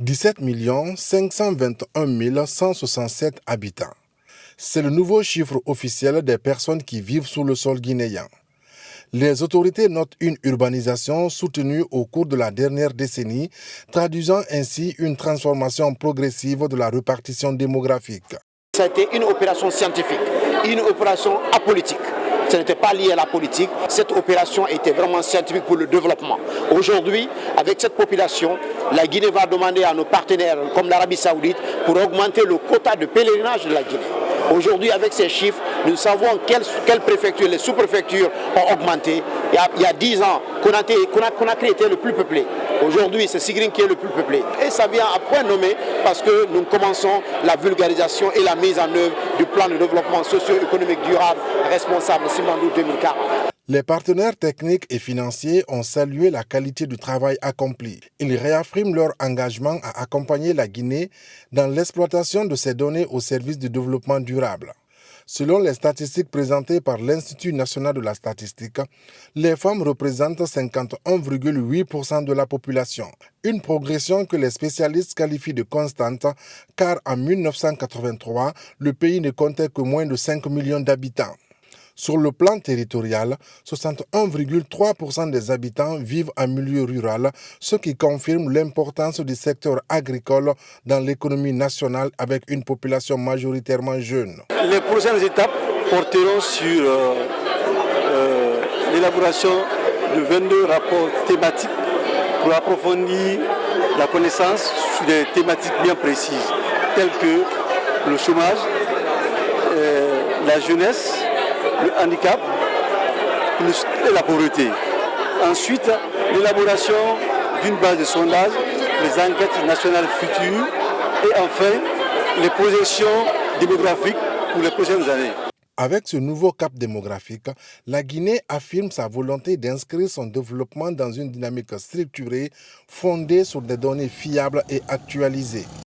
17 521 167 habitants. C'est le nouveau chiffre officiel des personnes qui vivent sous le sol guinéen. Les autorités notent une urbanisation soutenue au cours de la dernière décennie, traduisant ainsi une transformation progressive de la répartition démographique. Ça a été une opération scientifique, une opération apolitique. Ce n'était pas lié à la politique. Cette opération était vraiment scientifique pour le développement. Aujourd'hui, avec cette population, la Guinée va demander à nos partenaires comme l'Arabie Saoudite pour augmenter le quota de pèlerinage de la Guinée. Aujourd'hui, avec ces chiffres, nous savons quelles préfectures, les sous-préfectures ont augmenté. Il y a 10 ans, Conakry était le plus peuplé. Aujourd'hui, c'est Sigrin qui est le plus peuplé. Et ça vient à point nommé parce que nous commençons la vulgarisation et la mise en œuvre du plan de développement socio-économique durable responsable Simandou 2040. Les partenaires techniques et financiers ont salué la qualité du travail accompli. Ils réaffirment leur engagement à accompagner la Guinée dans l'exploitation de ces données au service du développement durable. Selon les statistiques présentées par l'Institut national de la statistique, les femmes représentent 51,8% de la population. Une progression que les spécialistes qualifient de constante, car en 1983, le pays ne comptait que moins de 5 millions d'habitants. Sur le plan territorial, 61,3% des habitants vivent en milieu rural, ce qui confirme l'importance du secteur agricole dans l'économie nationale avec une population majoritairement jeune. Les prochaines étapes porteront sur l'élaboration de 22 rapports thématiques pour approfondir la connaissance sur des thématiques bien précises, telles que le chômage, la jeunesse, le handicap et la pauvreté. Ensuite, l'élaboration d'une base de sondage, les enquêtes nationales futures et enfin, les projections démographiques pour les prochaines années. Avec ce nouveau cap démographique, la Guinée affirme sa volonté d'inscrire son développement dans une dynamique structurée fondée sur des données fiables et actualisées.